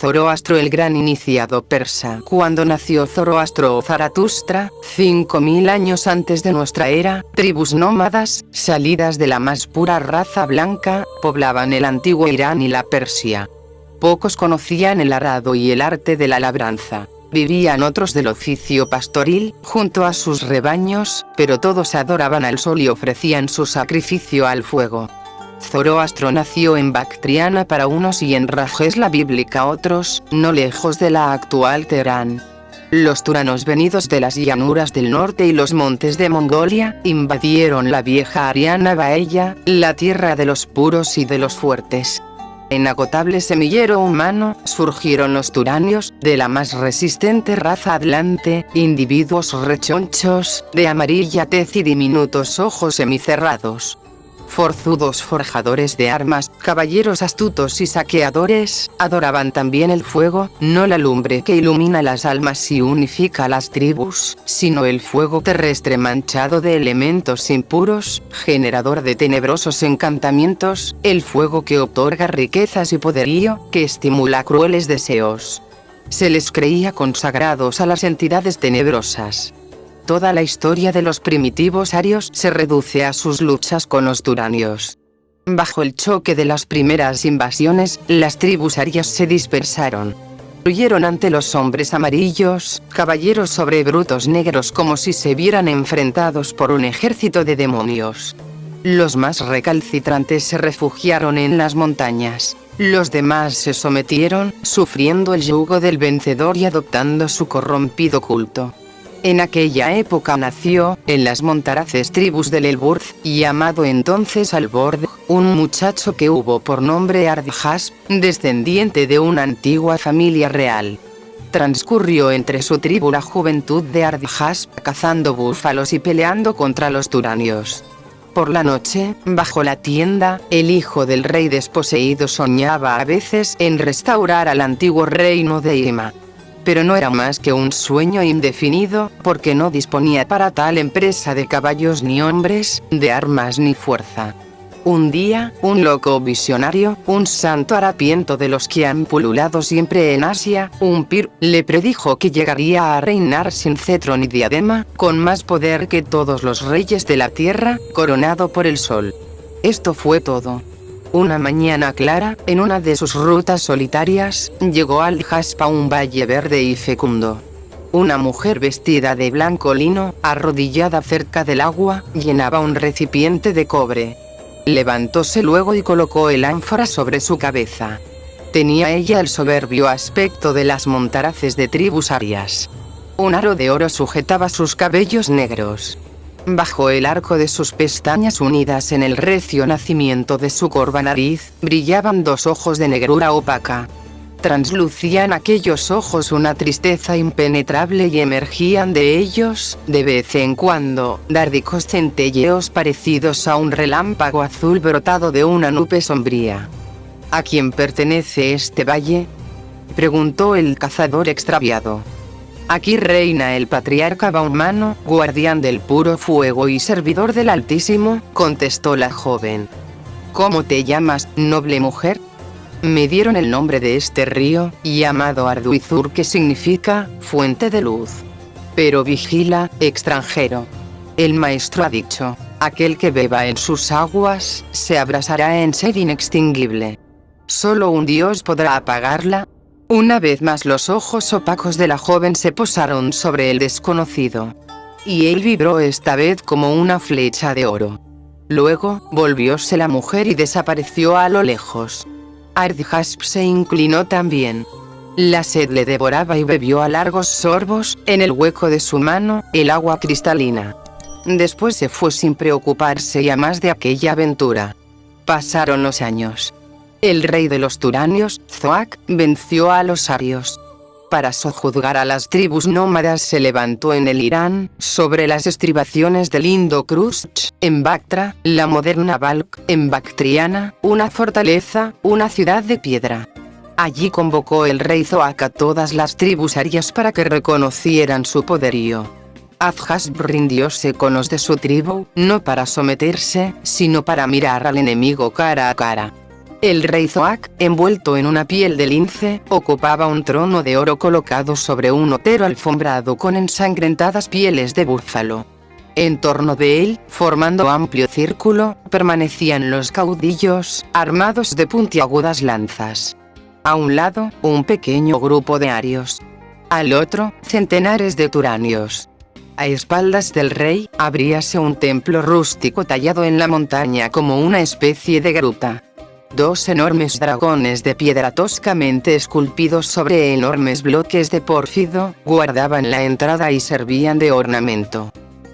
Zoroastro, el gran iniciado persa. Cuando nació Zoroastro o Zaratustra, 5000 años antes de nuestra era, tribus nómadas, salidas de la más pura raza blanca, poblaban el antiguo Irán y la Persia. Pocos conocían el arado y el arte de la labranza. Vivían otros del oficio pastoril, junto a sus rebaños, pero todos adoraban al sol y ofrecían su sacrificio al fuego. Zoroastro nació en Bactriana para unos y en Rajesla bíblica otros, no lejos de la actual Teherán. Los turanos venidos de las llanuras del norte y los montes de Mongolia, invadieron la vieja Ariana Baella, la tierra de los puros y de los fuertes. Inagotable semillero humano, surgieron los turanios, de la más resistente raza atlante, individuos rechonchos, de amarilla tez y diminutos ojos semicerrados. Forzudos forjadores de armas, caballeros astutos y saqueadores, adoraban también el fuego, no la lumbre que ilumina las almas y unifica las tribus, sino el fuego terrestre manchado de elementos impuros, generador de tenebrosos encantamientos, el fuego que otorga riquezas y poderío, que estimula crueles deseos. Se les creía consagrados a las entidades tenebrosas. Toda la historia de los primitivos arios se reduce a sus luchas con los turanios. Bajo el choque de las primeras invasiones, las tribus arias se dispersaron. Huyeron ante los hombres amarillos, caballeros sobre brutos negros, como si se vieran enfrentados por un ejército de demonios. Los más recalcitrantes se refugiaron en las montañas. Los demás se sometieron, sufriendo el yugo del vencedor y adoptando su corrompido culto. En aquella época nació, en las montaraces tribus del Elburz, llamado entonces Albord, un muchacho que hubo por nombre Ardhasp, descendiente de una antigua familia real. Transcurrió entre su tribu la juventud de Ardhasp, cazando búfalos y peleando contra los turanios. Por la noche, bajo la tienda, el hijo del rey desposeído soñaba a veces en restaurar al antiguo reino de Ima. Pero no era más que un sueño indefinido, porque no disponía para tal empresa de caballos ni hombres, de armas ni fuerza. Un día, un loco visionario, un santo harapiento de los que han pululado siempre en Asia, un pir, le predijo que llegaría a reinar sin cetro ni diadema, con más poder que todos los reyes de la tierra, coronado por el sol. Esto fue todo. Una mañana clara, en una de sus rutas solitarias, llegó Ardhasp a un valle verde y fecundo. Una mujer vestida de blanco lino, arrodillada cerca del agua, llenaba un recipiente de cobre. Levantóse luego y colocó el ánfora sobre su cabeza. Tenía ella el soberbio aspecto de las montaraces de tribus arias. Un aro de oro sujetaba sus cabellos negros. Bajo el arco de sus pestañas unidas en el recio nacimiento de su corva nariz, brillaban dos ojos de negrura opaca. Translucían aquellos ojos una tristeza impenetrable y emergían de ellos, de vez en cuando, dárdicos centelleos parecidos a un relámpago azul brotado de una nube sombría. ¿A quién pertenece este valle?, preguntó el cazador extraviado. Aquí reina el patriarca Bahumano, guardián del puro fuego y servidor del Altísimo, contestó la joven. ¿Cómo te llamas, noble mujer? Me dieron el nombre de este río, llamado Arduizur, que significa fuente de luz. Pero vigila, extranjero. El maestro ha dicho, aquel que beba en sus aguas, se abrasará en sed inextinguible. Solo un dios podrá apagarla. Una vez más los ojos opacos de la joven se posaron sobre el desconocido. Y él vibró esta vez como una flecha de oro. Luego, volvióse la mujer y desapareció a lo lejos. Ardhasp se inclinó también. La sed le devoraba y bebió a largos sorbos, en el hueco de su mano, el agua cristalina. Después se fue sin preocuparse ya más de aquella aventura. Pasaron los años. El rey de los turanios, Zoak, venció a los arios. Para sojuzgar a las tribus nómadas se levantó en el Irán, sobre las estribaciones del Indo-Krushch, en Bactra, la moderna Balkh, en Bactriana, una fortaleza, una ciudad de piedra. Allí convocó el rey Zoak a todas las tribus arias para que reconocieran su poderío. Ardhasp rindióse con los de su tribu, no para someterse, sino para mirar al enemigo cara a cara. El rey Zoac, envuelto en una piel de lince, ocupaba un trono de oro colocado sobre un otero alfombrado con ensangrentadas pieles de búfalo. En torno de él, formando amplio círculo, permanecían los caudillos, armados de puntiagudas lanzas. A un lado, un pequeño grupo de arios. Al otro, centenares de turanios. A espaldas del rey, abríase un templo rústico tallado en la montaña como una especie de gruta. Dos enormes dragones de piedra toscamente esculpidos sobre enormes bloques de pórfido, guardaban la entrada y servían de ornamento.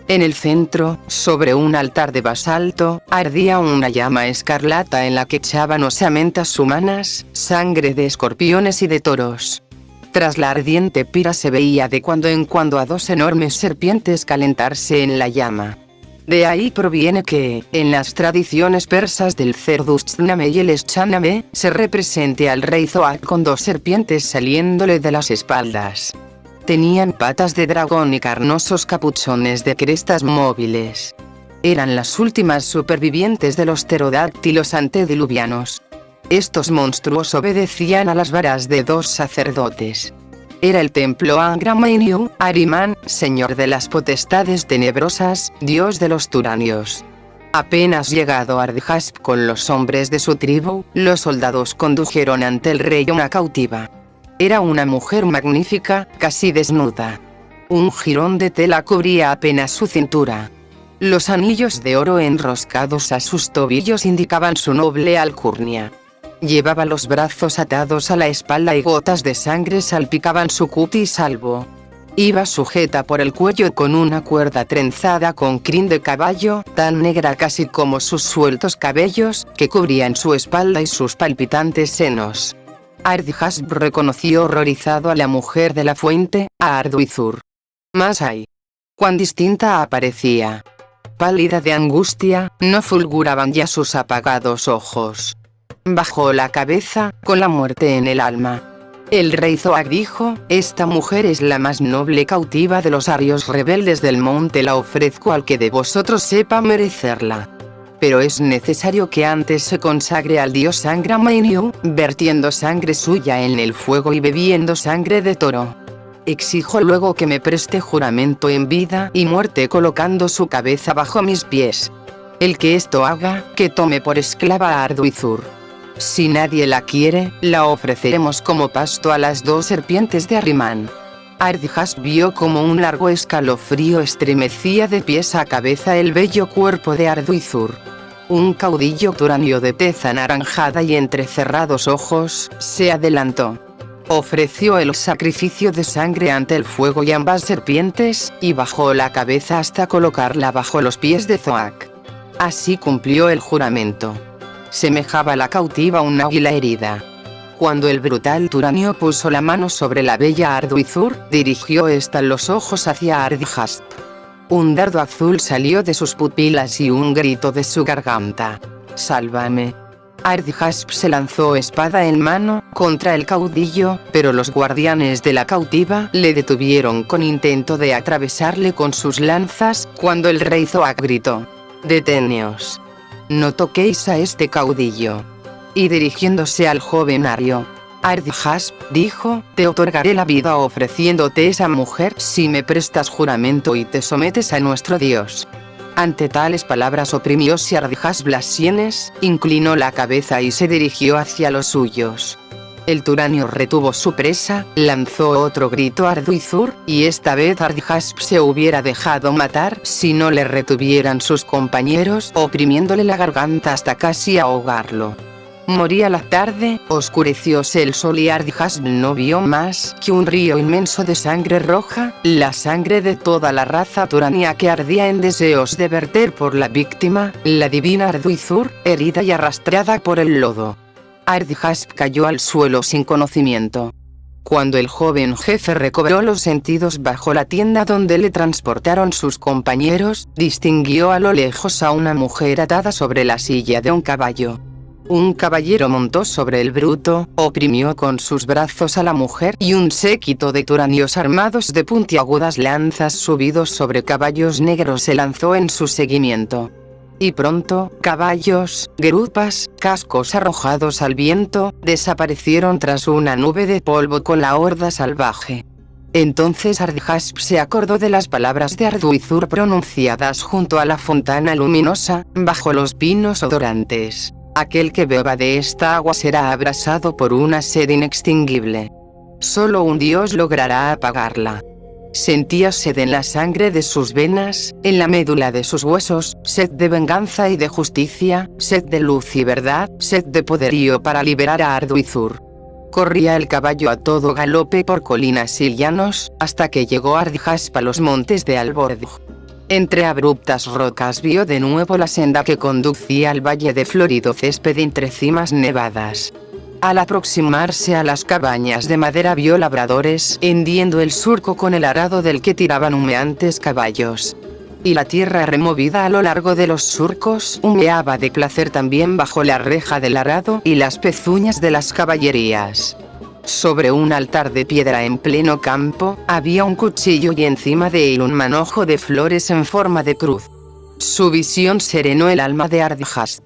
En el centro, sobre un altar de basalto, ardía una llama escarlata en la que echaban osamentas humanas, sangre de escorpiones y de toros. Tras la ardiente pira se veía de cuando en cuando a dos enormes serpientes calentarse en la llama. De ahí proviene que, en las tradiciones persas del Zerdushtname y el Eschaname, se represente al rey Zoac con dos serpientes saliéndole de las espaldas. Tenían patas de dragón y carnosos capuchones de crestas móviles. Eran las últimas supervivientes de los pterodáctilos antediluvianos. Estos monstruos obedecían a las varas de dos sacerdotes. Era el templo Angra Mainyu, Ahriman, señor de las potestades tenebrosas, dios de los turanios. Apenas llegado Ardhasp con los hombres de su tribu, los soldados condujeron ante el rey una cautiva. Era una mujer magnífica, casi desnuda. Un jirón de tela cubría apenas su cintura. Los anillos de oro enroscados a sus tobillos indicaban su noble alcurnia. Llevaba los brazos atados a la espalda y gotas de sangre salpicaban su cutis albo. Iba sujeta por el cuello con una cuerda trenzada con crin de caballo, tan negra casi como sus sueltos cabellos, que cubrían su espalda y sus palpitantes senos. Ardhasp reconoció horrorizado a la mujer de la fuente, a Arduizur. Mas ay, cuán distinta aparecía. Pálida de angustia, no fulguraban ya sus apagados ojos. Bajó la cabeza, con la muerte en el alma. El rey Zoac dijo: esta mujer es la más noble cautiva de los arios rebeldes del monte, la ofrezco al que de vosotros sepa merecerla. Pero es necesario que antes se consagre al dios Angra Mainyu, vertiendo sangre suya en el fuego y bebiendo sangre de toro. Exijo luego que me preste juramento en vida y muerte colocando su cabeza bajo mis pies. El que esto haga, que tome por esclava a Arduizur. Si nadie la quiere, la ofreceremos como pasto a las dos serpientes de Ahriman. Ardhasp vio como un largo escalofrío estremecía de pies a cabeza el bello cuerpo de Arduizur. Un caudillo turanio de tez anaranjada y entrecerrados ojos, se adelantó. Ofreció el sacrificio de sangre ante el fuego y ambas serpientes, y bajó la cabeza hasta colocarla bajo los pies de Zoac. Así cumplió el juramento. Semejaba la cautiva un águila herida. Cuando el brutal turanio puso la mano sobre la bella Arduizur, dirigió ésta los ojos hacia Ardhasp. Un dardo azul salió de sus pupilas y un grito de su garganta. ¡Sálvame! Ardhasp se lanzó espada en mano, contra el caudillo, pero los guardianes de la cautiva le detuvieron con intento de atravesarle con sus lanzas, cuando el rey Zoac gritó: «¡Deteneos! No toquéis a este caudillo». Y dirigiéndose al joven ario, Ardhasp dijo: «Te otorgaré la vida ofreciéndote esa mujer si me prestas juramento y te sometes a nuestro dios». Ante tales palabras oprimióse Ardhasp las sienes, inclinó la cabeza y se dirigió hacia los suyos. El turanio retuvo su presa, lanzó otro grito a Arduizur, y esta vez Ardhasp se hubiera dejado matar si no le retuvieran sus compañeros, oprimiéndole la garganta hasta casi ahogarlo. Moría la tarde, oscurecióse el sol y Ardhasp no vio más que un río inmenso de sangre roja, la sangre de toda la raza turania que ardía en deseos de verter por la víctima, la divina Arduizur, herida y arrastrada por el lodo. Ardhasp cayó al suelo sin conocimiento. Cuando el joven jefe recobró los sentidos bajo la tienda donde le transportaron sus compañeros, distinguió a lo lejos a una mujer atada sobre la silla de un caballo. Un caballero montó sobre el bruto, oprimió con sus brazos a la mujer y un séquito de turanios armados de puntiagudas lanzas subidos sobre caballos negros se lanzó en su seguimiento. Y pronto, caballos, grupas, cascos arrojados al viento, desaparecieron tras una nube de polvo con la horda salvaje. Entonces Ardhasp se acordó de las palabras de Arduizur pronunciadas junto a la fontana luminosa, bajo los pinos odorantes. Aquel que beba de esta agua será abrasado por una sed inextinguible. Solo un dios logrará apagarla. Sentía sed en la sangre de sus venas, en la médula de sus huesos, sed de venganza y de justicia, sed de luz y verdad, sed de poderío para liberar a Arduizur. Corría el caballo a todo galope por colinas y llanos, hasta que llegó Ardhasp a los montes de Albord. Entre abruptas rocas vio de nuevo la senda que conducía al valle de florido césped entre cimas nevadas. Al aproximarse a las cabañas de madera vio labradores hendiendo el surco con el arado del que tiraban humeantes caballos. Y la tierra removida a lo largo de los surcos humeaba de placer también bajo la reja del arado y las pezuñas de las caballerías. Sobre un altar de piedra en pleno campo, había un cuchillo y encima de él un manojo de flores en forma de cruz. Su visión serenó el alma de Ardhasp.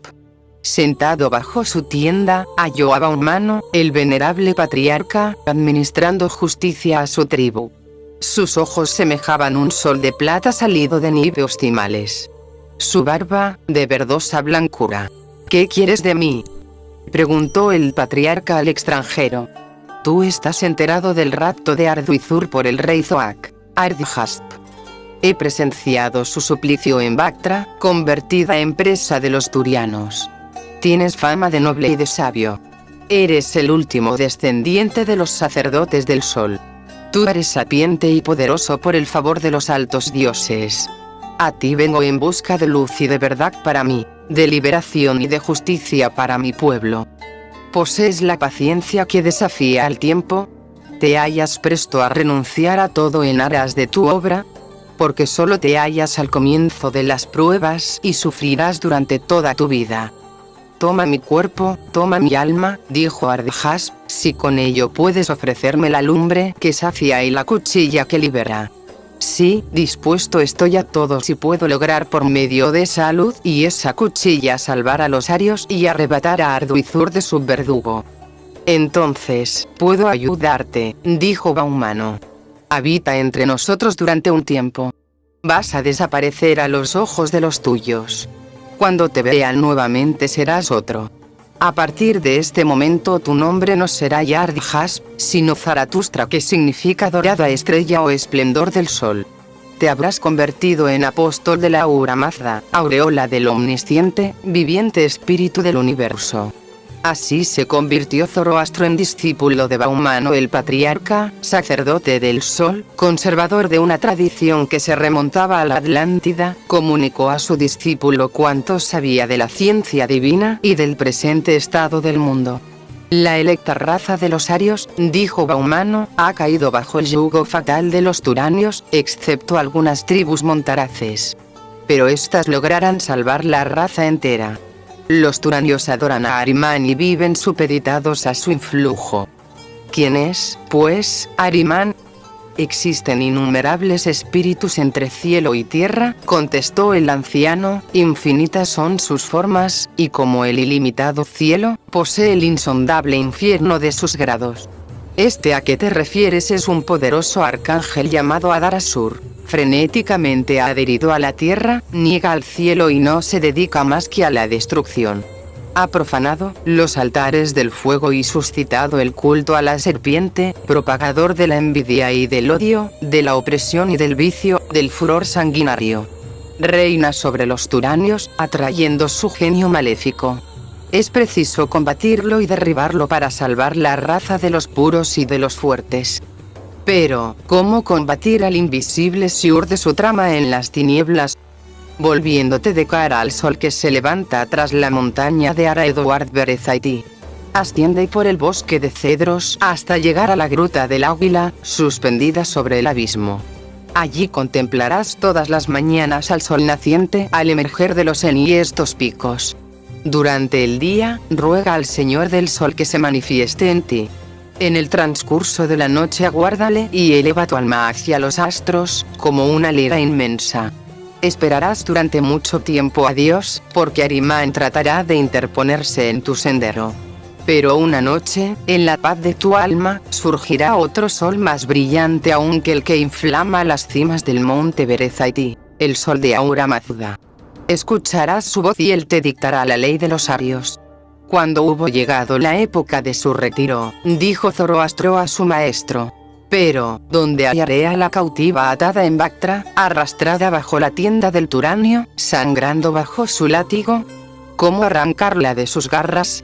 Sentado bajo su tienda, halló a Baumano, el venerable patriarca, administrando justicia a su tribu. Sus ojos semejaban un sol de plata salido de niveos cimales. Su barba, de verdosa blancura. «¿Qué quieres de mí?», preguntó el patriarca al extranjero. «Tú estás enterado del rapto de Arduizur por el rey Zoak, Ardhasp. He presenciado su suplicio en Bactra, convertida en presa de los turianos. Tienes fama de noble y de sabio. Eres el último descendiente de los sacerdotes del sol. Tú eres sapiente y poderoso por el favor de los altos dioses. A ti vengo en busca de luz y de verdad para mí, de liberación y de justicia para mi pueblo. ¿Posees la paciencia que desafía al tiempo? ¿Te hallas presto a renunciar a todo en aras de tu obra? Porque solo te hallas al comienzo de las pruebas y sufrirás durante toda tu vida. Toma mi cuerpo, toma mi alma, dijo Ardhasp, si con ello puedes ofrecerme la lumbre que sacia y la cuchilla que libera. Sí, dispuesto estoy a todo si puedo lograr por medio de esa luz y esa cuchilla salvar a los arios y arrebatar a Arduizur de su verdugo. Entonces, puedo ayudarte, dijo Baumano. Habita entre nosotros durante un tiempo. Vas a desaparecer a los ojos de los tuyos. Cuando te vean nuevamente serás otro. A partir de este momento tu nombre no será ya Ardhasp, sino Zaratustra, que significa dorada estrella o esplendor del sol. Te habrás convertido en apóstol de la Ahura Mazda, aureola del omnisciente, viviente espíritu del universo. Así se convirtió Zoroastro en discípulo de Baumano el patriarca, sacerdote del sol, conservador de una tradición que se remontaba a la Atlántida, comunicó a su discípulo cuanto sabía de la ciencia divina y del presente estado del mundo. La electa raza de los arios, dijo Baumano, ha caído bajo el yugo fatal de los turanios, excepto algunas tribus montaraces. Pero éstas lograrán salvar la raza entera. Los turanios adoran a Ahriman y viven supeditados a su influjo. ¿Quién es, pues, Ahriman? Existen innumerables espíritus entre cielo y tierra, contestó el anciano, infinitas son sus formas, y como el ilimitado cielo, posee el insondable infierno de sus grados. Este a que te refieres es un poderoso arcángel llamado Adarasur. Frenéticamente ha adherido a la tierra, niega al cielo y no se dedica más que a la destrucción. Ha profanado los altares del fuego y suscitado el culto a la serpiente, propagador de la envidia y del odio, de la opresión y del vicio, del furor sanguinario. Reina sobre los turanios, atrayendo su genio maléfico. Es preciso combatirlo y derribarlo para salvar la raza de los puros y de los fuertes. Pero, ¿cómo combatir al invisible si urde su trama en las tinieblas? Volviéndote de cara al sol que se levanta tras la montaña de Ara Edward Berezaiti. Asciende por el bosque de cedros hasta llegar a la gruta del águila, suspendida sobre el abismo. Allí contemplarás todas las mañanas al sol naciente al emerger de los enhiestos picos. Durante el día, ruega al Señor del Sol que se manifieste en ti. En el transcurso de la noche aguárdale y eleva tu alma hacia los astros, como una lira inmensa. Esperarás durante mucho tiempo a Dios, porque Ahriman tratará de interponerse en tu sendero. Pero una noche, en la paz de tu alma, surgirá otro sol más brillante aún que el que inflama las cimas del monte Berezaiti, el sol de Ahura Mazda. Escucharás su voz y él te dictará la ley de los arios. Cuando hubo llegado la época de su retiro, dijo Zoroastro a su maestro: pero, ¿dónde hallaré a la cautiva atada en Bactra, arrastrada bajo la tienda del Turanio, sangrando bajo su látigo? ¿Cómo arrancarla de sus garras?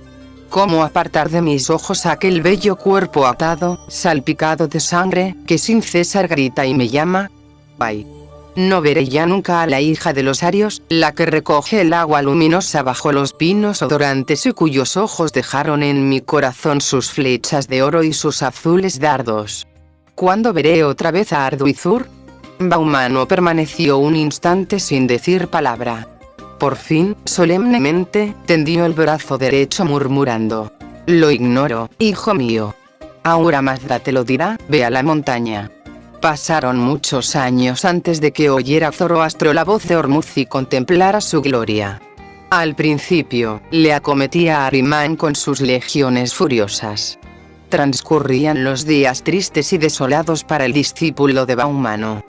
¿Cómo apartar de mis ojos aquel bello cuerpo atado, salpicado de sangre, que sin cesar grita y me llama? ¡Ay! No veré ya nunca a la hija de los arios, la que recoge el agua luminosa bajo los pinos odorantes y cuyos ojos dejaron en mi corazón sus flechas de oro y sus azules dardos. ¿Cuándo veré otra vez a Arduizur? Baumano permaneció un instante sin decir palabra. Por fin, solemnemente, tendió el brazo derecho murmurando: lo ignoro, hijo mío. Ahura Mazda te lo dirá, ve a la montaña. Pasaron muchos años antes de que oyera Zoroastro la voz de Ormuzd y contemplara su gloria. Al principio, le acometía a Ahriman con sus legiones furiosas. Transcurrían los días tristes y desolados para el discípulo de Baumano.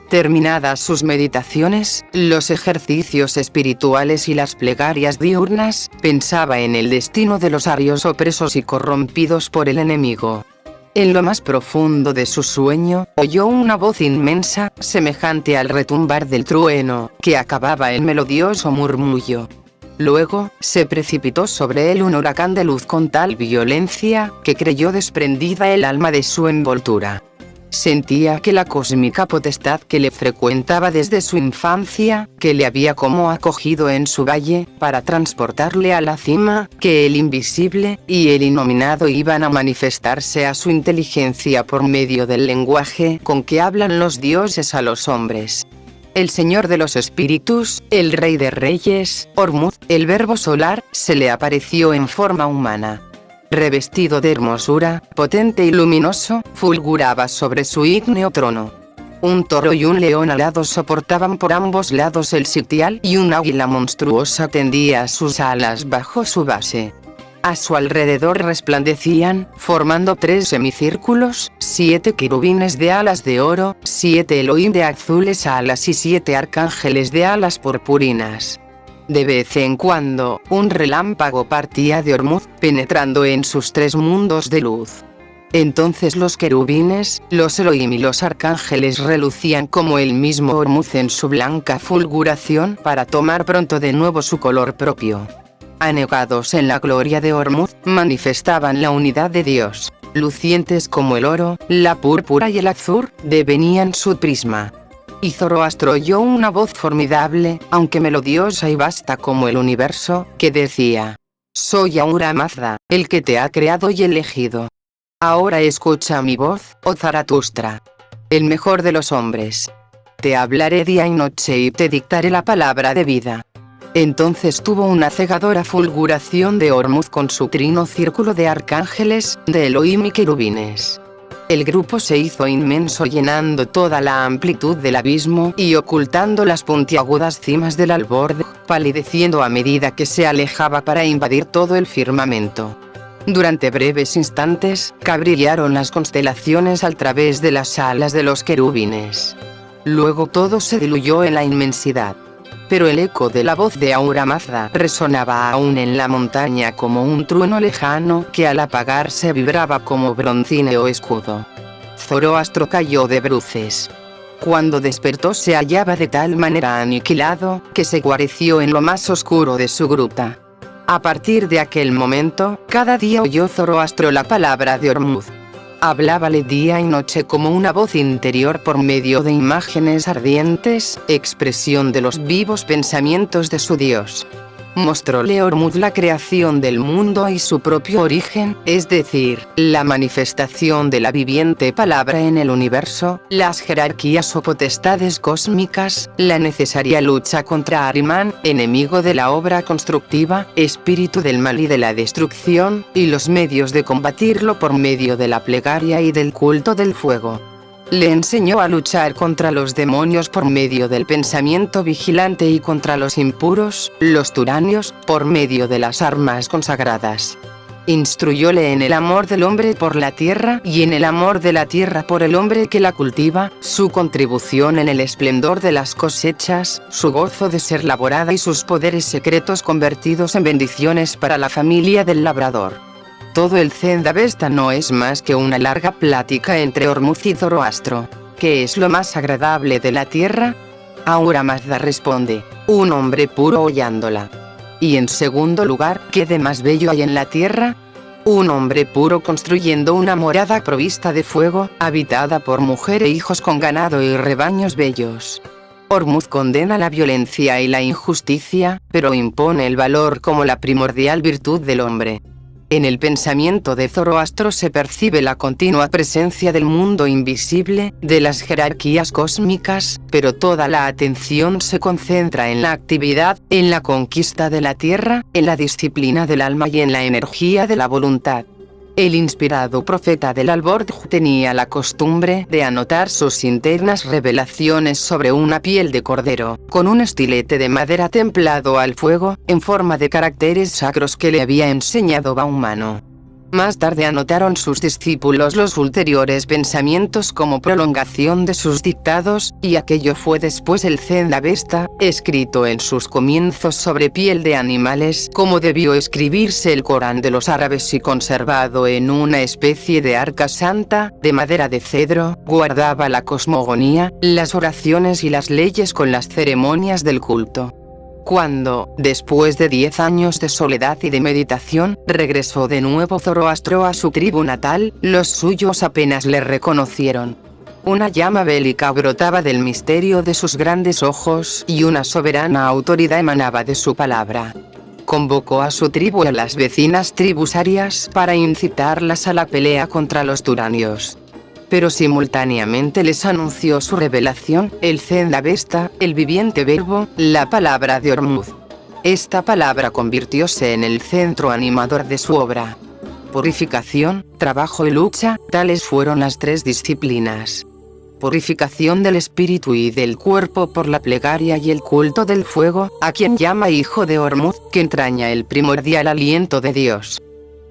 Terminadas sus meditaciones, los ejercicios espirituales y las plegarias diurnas, pensaba en el destino de los arios opresos y corrompidos por el enemigo. En lo más profundo de su sueño, oyó una voz inmensa, semejante al retumbar del trueno, que acababa en melodioso murmullo. Luego, se precipitó sobre él un huracán de luz con tal violencia, que creyó desprendida el alma de su envoltura. Sentía que la cósmica potestad que le frecuentaba desde su infancia, que le había como acogido en su valle, para transportarle a la cima, que el invisible y el innominado iban a manifestarse a su inteligencia por medio del lenguaje con que hablan los dioses a los hombres. El Señor de los Espíritus, el Rey de Reyes, Ormuzd, el Verbo Solar, se le apareció en forma humana. Revestido de hermosura, potente y luminoso, fulguraba sobre su ígneo trono. Un toro y un león alados soportaban por ambos lados el sitial y un águila monstruosa tendía sus alas bajo su base. A su alrededor resplandecían, formando 3 semicírculos, 7 querubines de alas de oro, 7 Elohim de azules alas y 7 arcángeles de alas purpurinas. De vez en cuando, un relámpago partía de Ormuzd, penetrando en sus 3 mundos de luz. Entonces los querubines, los Elohim y los arcángeles relucían como el mismo Ormuzd en su blanca fulguración para tomar pronto de nuevo su color propio. Anegados en la gloria de Ormuzd, manifestaban la unidad de Dios. Lucientes como el oro, la púrpura y el azur, devenían su prisma. Y Zoroastro oyó una voz formidable, aunque melodiosa y vasta como el universo, que decía: soy Ahura Mazda, el que te ha creado y elegido. Ahora escucha mi voz, oh Zaratustra, el mejor de los hombres. Te hablaré día y noche y te dictaré la palabra de vida. Entonces tuvo una cegadora fulguración de Ormuzd con su trino círculo de arcángeles, de Elohim y querubines. El grupo se hizo inmenso llenando toda la amplitud del abismo y ocultando las puntiagudas cimas del alborde, palideciendo a medida que se alejaba para invadir todo el firmamento. Durante breves instantes, cabrillaron las constelaciones al través de las alas de los querubines. Luego todo se diluyó en la inmensidad. Pero el eco de la voz de Ahura Mazda resonaba aún en la montaña como un trueno lejano que al apagarse vibraba como broncíneo escudo. Zoroastro cayó de bruces. Cuando despertó se hallaba de tal manera aniquilado, que se guareció en lo más oscuro de su gruta. A partir de aquel momento, cada día oyó Zoroastro la palabra de Ormuzd. Hablábale día y noche como una voz interior por medio de imágenes ardientes, expresión de los vivos pensamientos de su Dios. Mostróle Ormuzd la creación del mundo y su propio origen, es decir, la manifestación de la viviente palabra en el universo, las jerarquías o potestades cósmicas, la necesaria lucha contra Ahriman, enemigo de la obra constructiva, espíritu del mal y de la destrucción, y los medios de combatirlo por medio de la plegaria y del culto del fuego. Le enseñó a luchar contra los demonios por medio del pensamiento vigilante y contra los impuros, los turanios, por medio de las armas consagradas. Instruyóle en el amor del hombre por la tierra y en el amor de la tierra por el hombre que la cultiva, su contribución en el esplendor de las cosechas, su gozo de ser laborada y sus poderes secretos convertidos en bendiciones para la familia del labrador. Todo el Zend-Avesta no es más que una larga plática entre Ormuzd y Zoroastro. ¿Qué es lo más agradable de la tierra? Ahura Mazda responde: un hombre puro hollándola. Y en segundo lugar, ¿qué de más bello hay en la tierra? Un hombre puro construyendo una morada provista de fuego, habitada por mujer e hijos con ganado y rebaños bellos. Ormuzd condena la violencia y la injusticia, pero impone el valor como la primordial virtud del hombre. En el pensamiento de Zoroastro se percibe la continua presencia del mundo invisible, de las jerarquías cósmicas, pero toda la atención se concentra en la actividad, en la conquista de la tierra, en la disciplina del alma y en la energía de la voluntad. El inspirado profeta del Albordj tenía la costumbre de anotar sus internas revelaciones sobre una piel de cordero, con un estilete de madera templado al fuego, en forma de caracteres sacros que le había enseñado Bahumano. Más tarde anotaron sus discípulos los ulteriores pensamientos como prolongación de sus dictados, y aquello fue después el Zend-Avesta, escrito en sus comienzos sobre piel de animales, como debió escribirse el Corán de los árabes y conservado en una especie de arca santa, de madera de cedro, guardaba la cosmogonía, las oraciones y las leyes con las ceremonias del culto. Cuando, después de 10 años de soledad y de meditación, regresó de nuevo Zoroastro a su tribu natal, los suyos apenas le reconocieron. Una llama bélica brotaba del misterio de sus grandes ojos y una soberana autoridad emanaba de su palabra. Convocó a su tribu y a las vecinas tribus arias para incitarlas a la pelea contra los turanios. Pero simultáneamente les anunció su revelación, el Zend-Avesta, el viviente verbo, la palabra de Ormuzd. Esta palabra convirtióse en el centro animador de su obra. Purificación, trabajo y lucha, tales fueron las tres disciplinas. Purificación del espíritu y del cuerpo por la plegaria y el culto del fuego, a quien llama hijo de Ormuzd, que entraña el primordial aliento de Dios.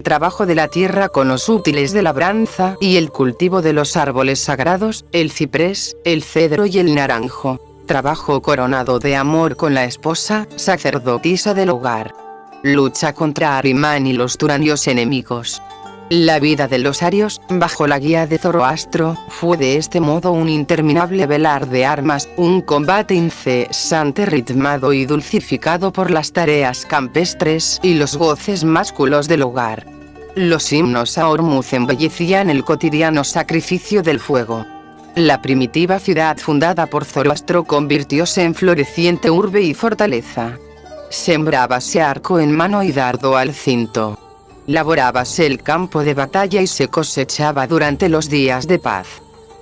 Trabajo de la tierra con los útiles de labranza y el cultivo de los árboles sagrados, el ciprés, el cedro y el naranjo. Trabajo coronado de amor con la esposa, sacerdotisa del hogar. Lucha contra Ahriman y los turanios enemigos. La vida de los arios, bajo la guía de Zoroastro, fue de este modo un interminable velar de armas, un combate incesante ritmado y dulcificado por las tareas campestres y los goces másculos del hogar. Los himnos a Ormuzd embellecían el cotidiano sacrificio del fuego. La primitiva ciudad fundada por Zoroastro convirtióse en floreciente urbe y fortaleza. Sembrábase arco en mano y dardo al cinto. Laborábase el campo de batalla y se cosechaba durante los días de paz.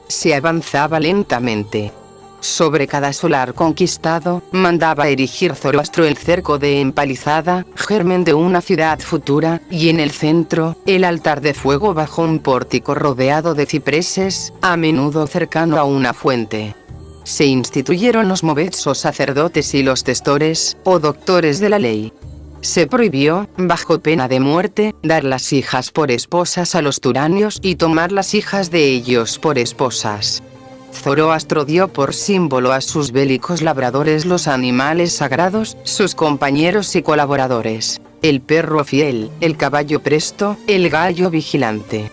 Se avanzaba lentamente. Sobre cada solar conquistado, mandaba erigir Zoroastro el cerco de empalizada, germen de una ciudad futura, y en el centro, el altar de fuego bajo un pórtico rodeado de cipreses, a menudo cercano a una fuente. Se instituyeron los moveds o sacerdotes y los testores, o doctores de la ley. Se prohibió, bajo pena de muerte, dar las hijas por esposas a los turanios y tomar las hijas de ellos por esposas. Zoroastro dio por símbolo a sus bélicos labradores los animales sagrados, sus compañeros y colaboradores: el perro fiel, el caballo presto, el gallo vigilante.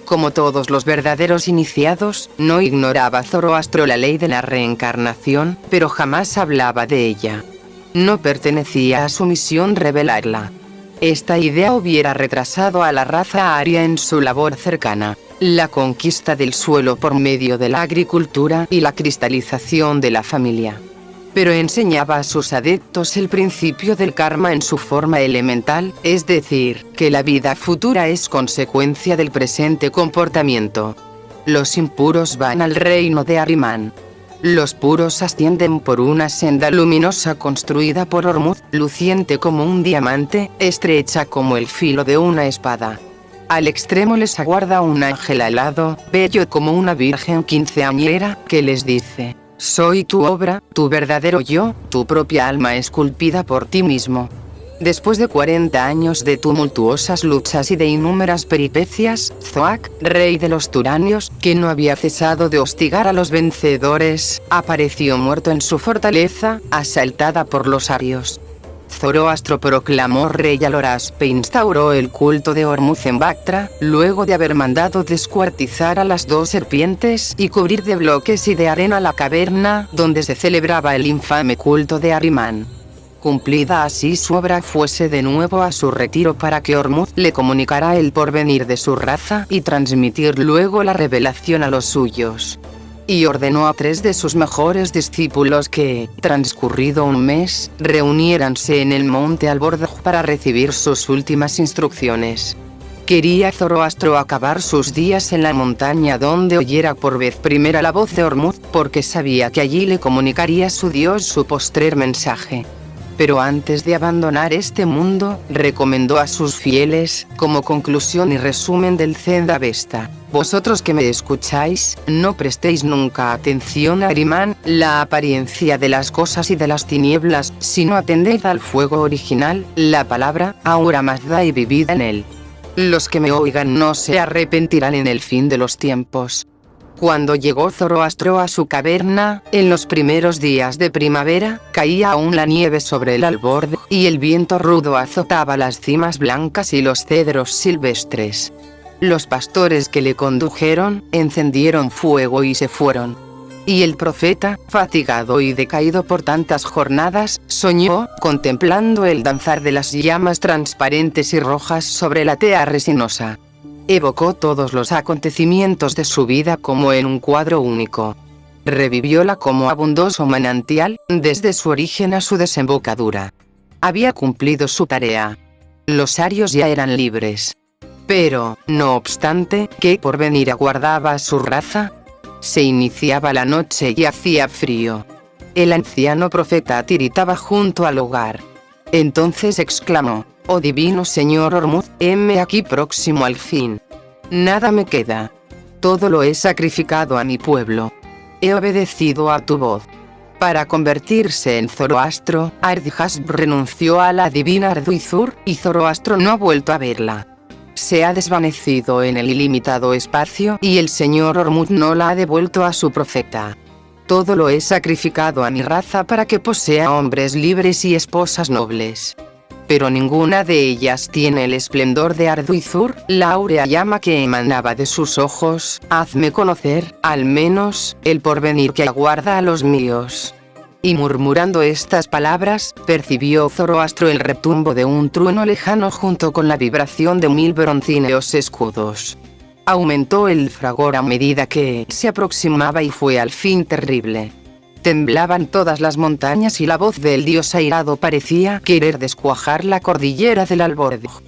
Como todos los verdaderos iniciados, no ignoraba Zoroastro la ley de la reencarnación, pero jamás hablaba de ella. No pertenecía a su misión revelarla. Esta idea hubiera retrasado a la raza aria en su labor cercana, la conquista del suelo por medio de la agricultura y la cristalización de la familia. Pero enseñaba a sus adeptos el principio del karma en su forma elemental, es decir, que la vida futura es consecuencia del presente comportamiento. Los impuros van al reino de Ahriman. Los puros ascienden por una senda luminosa construida por Ormuzd, luciente como un diamante, estrecha como el filo de una espada. Al extremo les aguarda un ángel alado, bello como una virgen quinceañera, que les dice: soy tu obra, tu verdadero yo, tu propia alma esculpida por ti mismo. Después de 40 años de tumultuosas luchas y de innúmeras peripecias, Zoak, rey de los Turanios, que no había cesado de hostigar a los vencedores, apareció muerto en su fortaleza, asaltada por los arios. Zoroastro proclamó rey al Horaspe e instauró el culto de Ormuzd en Bactra, luego de haber mandado descuartizar a las 2 serpientes y cubrir de bloques y de arena la caverna donde se celebraba el infame culto de Ahriman. Cumplida así su obra, fuese de nuevo a su retiro para que Ormuzd le comunicara el porvenir de su raza y transmitir luego la revelación a los suyos. Y ordenó a 3 de sus mejores discípulos que, transcurrido un mes, reuniéranse en el monte Albordoj para recibir sus últimas instrucciones. Quería Zoroastro acabar sus días en la montaña donde oyera por vez primera la voz de Ormuzd, porque sabía que allí le comunicaría su Dios su postrer mensaje. Pero antes de abandonar este mundo, recomendó a sus fieles, como conclusión y resumen del Zend-Avesta: vosotros que me escucháis, no prestéis nunca atención a Ahriman, la apariencia de las cosas y de las tinieblas, sino atended al fuego original, la palabra, Ahura Mazda, y vivid en él. Los que me oigan no se arrepentirán en el fin de los tiempos. Cuando llegó Zoroastro a su caverna, en los primeros días de primavera, caía aún la nieve sobre el Albordoj, y el viento rudo azotaba las cimas blancas y los cedros silvestres. Los pastores que le condujeron, encendieron fuego y se fueron. Y el profeta, fatigado y decaído por tantas jornadas, soñó, contemplando el danzar de las llamas transparentes y rojas sobre la tea resinosa. Evocó todos los acontecimientos de su vida como en un cuadro único. Revivióla como abundoso manantial, desde su origen a su desembocadura. Había cumplido su tarea. Los arios ya eran libres. Pero, no obstante, ¿qué porvenir aguardaba a su raza? Se iniciaba la noche y hacía frío. El anciano profeta tiritaba junto al hogar. Entonces exclamó: oh divino señor Ormuzd, heme aquí próximo al fin. Nada me queda. Todo lo he sacrificado a mi pueblo. He obedecido a tu voz. Para convertirse en Zoroastro, Ardhashb renunció a la divina Arduizur, y Zoroastro no ha vuelto a verla. Se ha desvanecido en el ilimitado espacio, y el señor Ormuzd no la ha devuelto a su profeta. Todo lo he sacrificado a mi raza para que posea hombres libres y esposas nobles. Pero ninguna de ellas tiene el esplendor de Arduizur, la áurea llama que emanaba de sus ojos. Hazme conocer, al menos, el porvenir que aguarda a los míos. Y murmurando estas palabras, percibió Zoroastro el retumbo de un trueno lejano junto con la vibración de 1000 broncíneos escudos. Aumentó el fragor a medida que se aproximaba y fue al fin terrible. Temblaban todas las montañas y la voz del dios airado parecía querer descuajar la cordillera del Albordoj.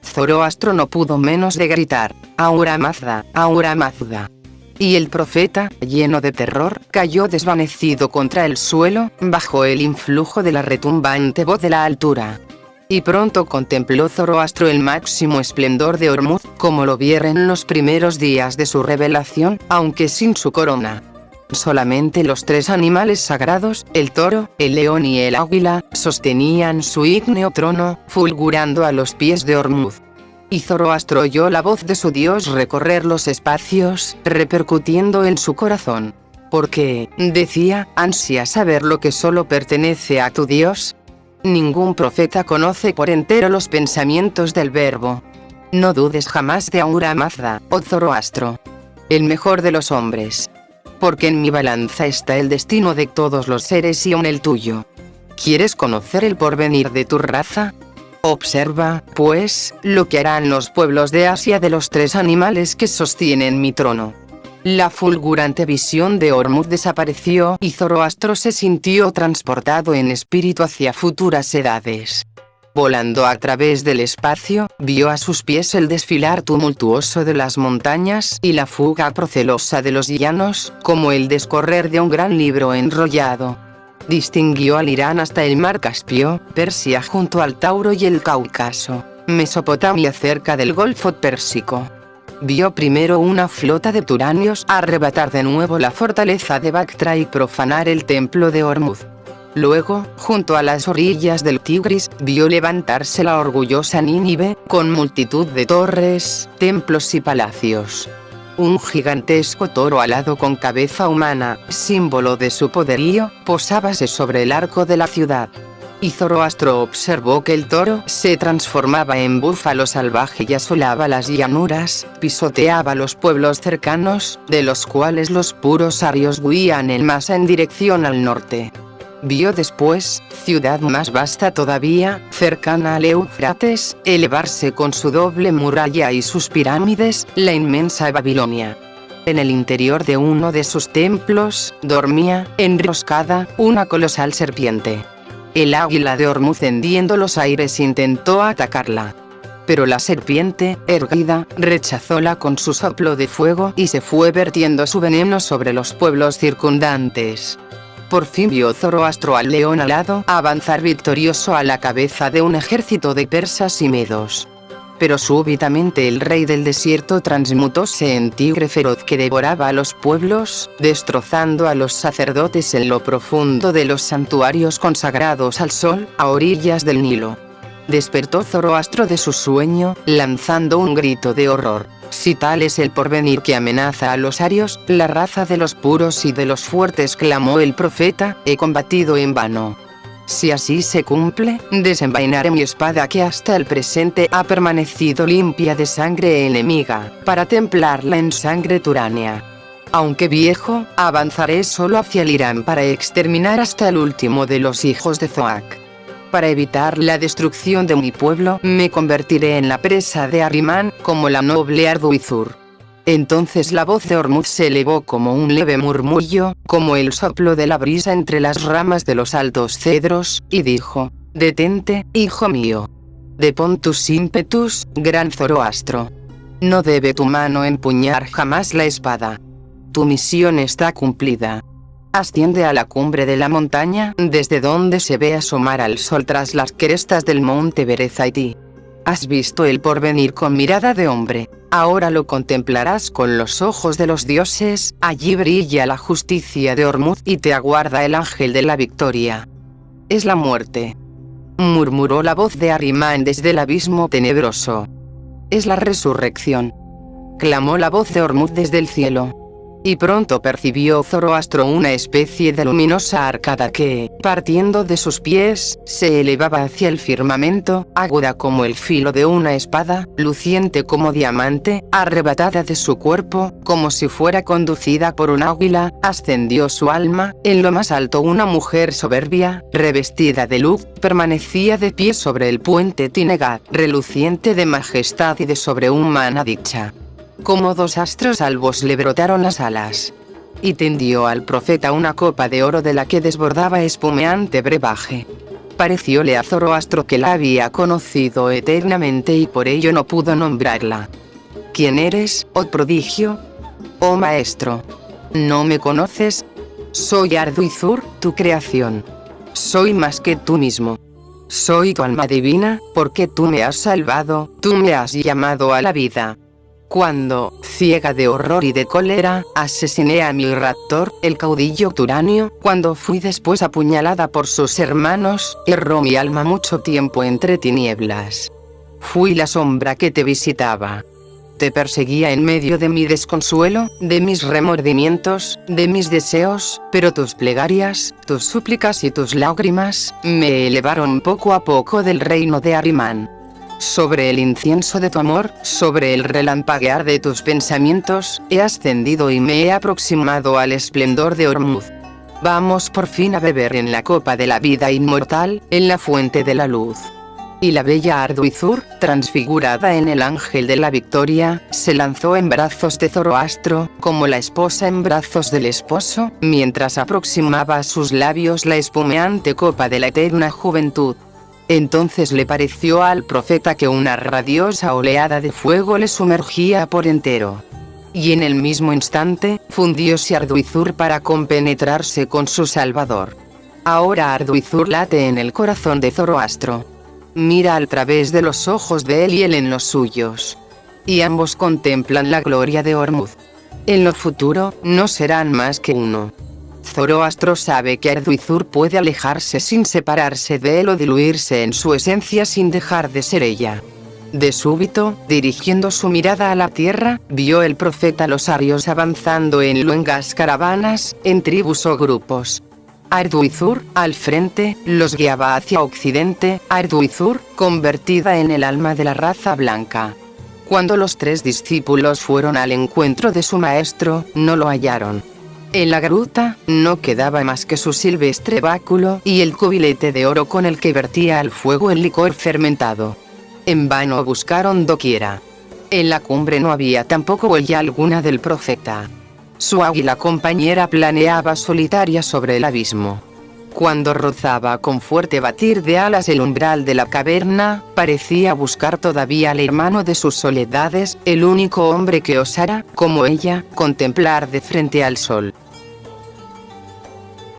Zoroastro no pudo menos de gritar: Ahura Mazda, Ahura Mazda. Y el profeta, lleno de terror, cayó desvanecido contra el suelo, bajo el influjo de la retumbante voz de la altura. Y pronto contempló Zoroastro el máximo esplendor de Ormuzd, como lo viera en los primeros días de su revelación, aunque sin su corona. Solamente los 3 animales sagrados, el toro, el león y el águila, sostenían su ígneo trono, fulgurando a los pies de Ormuzd. Y Zoroastro oyó la voz de su dios recorrer los espacios, repercutiendo en su corazón. Porque, decía, ansía saber lo que solo pertenece a tu dios. Ningún profeta conoce por entero los pensamientos del verbo. No dudes jamás de Ahura Mazda, oh Zoroastro, el mejor de los hombres. Porque en mi balanza está el destino de todos los seres y aun el tuyo. ¿Quieres conocer el porvenir de tu raza? Observa, pues, lo que harán los pueblos de Asia de los 3 animales que sostienen mi trono. La fulgurante visión de Ormuzd desapareció y Zoroastro se sintió transportado en espíritu hacia futuras edades. Volando a través del espacio, vio a sus pies el desfilar tumultuoso de las montañas y la fuga procelosa de los llanos, como el descorrer de un gran libro enrollado. Distinguió al Irán hasta el mar Caspio, Persia junto al Tauro y el Cáucaso. Mesopotamia, cerca del Golfo Pérsico. Vio primero una flota de turanios arrebatar de nuevo la fortaleza de Bactra y profanar el templo de Hormuz. Luego, junto a las orillas del Tigris, vio levantarse la orgullosa Nínive, con multitud de torres, templos y palacios. Un gigantesco toro alado con cabeza humana, símbolo de su poderío, posábase sobre el arco de la ciudad. Y Zoroastro observó que el toro se transformaba en búfalo salvaje y asolaba las llanuras, pisoteaba los pueblos cercanos, de los cuales los puros arios huían en masa en dirección al norte. Vio después, ciudad más vasta todavía, cercana al Éufrates, elevarse con su doble muralla y sus pirámides, la inmensa Babilonia. En el interior de uno de sus templos, dormía, enroscada, una colosal serpiente. El águila de Hormuz, hendiendo los aires, intentó atacarla. Pero la serpiente, erguida, rechazóla con su soplo de fuego y se fue vertiendo su veneno sobre los pueblos circundantes. Por fin vio Zoroastro al león alado avanzar victorioso a la cabeza de un ejército de persas y medos. Pero súbitamente el rey del desierto transmutóse en tigre feroz que devoraba a los pueblos, destrozando a los sacerdotes en lo profundo de los santuarios consagrados al sol, a orillas del Nilo. Despertó Zoroastro de su sueño, lanzando un grito de horror. Si tal es el porvenir que amenaza a los arios, la raza de los puros y de los fuertes, clamó el profeta, he combatido en vano. Si así se cumple, desenvainaré mi espada que hasta el presente ha permanecido limpia de sangre enemiga, para templarla en sangre turánea. Aunque viejo, avanzaré solo hacia el Irán para exterminar hasta el último de los hijos de Zoac. Para evitar la destrucción de mi pueblo, me convertiré en la presa de Ahriman, como la noble Arduizur. Entonces la voz de Hormuz se elevó como un leve murmullo, como el soplo de la brisa entre las ramas de los altos cedros, y dijo: detente, hijo mío. Depón tus ímpetus, gran Zoroastro. No debe tu mano empuñar jamás la espada. Tu misión está cumplida. Asciende a la cumbre de la montaña, desde donde se ve asomar al sol tras las crestas del monte Berezaití. Has visto el porvenir con mirada de hombre, ahora lo contemplarás con los ojos de los dioses, allí brilla la justicia de Hormuz y te aguarda el ángel de la victoria. Es la muerte, murmuró la voz de Ahriman desde el abismo tenebroso. Es la resurrección, clamó la voz de Hormuz desde el cielo. Y pronto percibió Zoroastro una especie de luminosa arcada que, partiendo de sus pies, se elevaba hacia el firmamento, aguda como el filo de una espada, luciente como diamante, arrebatada de su cuerpo, como si fuera conducida por un águila, ascendió su alma. En lo más alto una mujer soberbia, revestida de luz, permanecía de pie sobre el puente Tinegat, reluciente de majestad y de sobrehumana dicha. Como dos astros albos le brotaron las alas. Y tendió al profeta una copa de oro de la que desbordaba espumeante brebaje. Parecióle a Zoroastro que la había conocido eternamente y por ello no pudo nombrarla. ¿Quién eres, oh prodigio? Oh maestro. ¿No me conoces? Soy Arduizur, tu creación. Soy más que tú mismo. Soy tu alma divina, porque tú me has salvado, tú me has llamado a la vida. Cuando, ciega de horror y de cólera, asesiné a mi raptor, el caudillo turanio, cuando fui después apuñalada por sus hermanos, erró mi alma mucho tiempo entre tinieblas. Fui la sombra que te visitaba. Te perseguía en medio de mi desconsuelo, de mis remordimientos, de mis deseos, pero tus plegarias, tus súplicas y tus lágrimas, me elevaron poco a poco del reino de Ahriman. Sobre el incienso de tu amor, sobre el relampaguear de tus pensamientos, he ascendido y me he aproximado al esplendor de Hormuz. Vamos por fin a beber en la copa de la vida inmortal, en la fuente de la luz. Y la bella Arduizur, transfigurada en el ángel de la victoria, se lanzó en brazos de Zoroastro, como la esposa en brazos del esposo, mientras aproximaba a sus labios la espumeante copa de la eterna juventud. Entonces le pareció al profeta que una radiosa oleada de fuego le sumergía por entero. Y en el mismo instante, fundióse Arduizur para compenetrarse con su salvador. Ahora Arduizur late en el corazón de Zoroastro. mira al través de los ojos de él y él en los suyos. Y ambos contemplan la gloria de Ormuzd. En lo futuro, no serán más que uno. Zoroastro sabe que Arduizur puede alejarse sin separarse de él o diluirse en su esencia sin dejar de ser ella. De súbito, dirigiendo su mirada a la tierra, vio el profeta los arios avanzando en luengas caravanas, en tribus o grupos. Arduizur, al frente, los guiaba hacia occidente, Arduizur, convertida en el alma de la raza blanca. Cuando los 3 discípulos fueron al encuentro de su maestro, no lo hallaron. En la gruta, no quedaba más que su silvestre báculo y el cubilete de oro con el que vertía al fuego el licor fermentado. En vano buscaron doquiera. En la cumbre no había tampoco huella alguna del profeta. Su águila compañera planeaba solitaria sobre el abismo. Cuando rozaba con fuerte batir de alas el umbral de la caverna, parecía buscar todavía al hermano de sus soledades, el único hombre que osara, como ella, contemplar de frente al sol.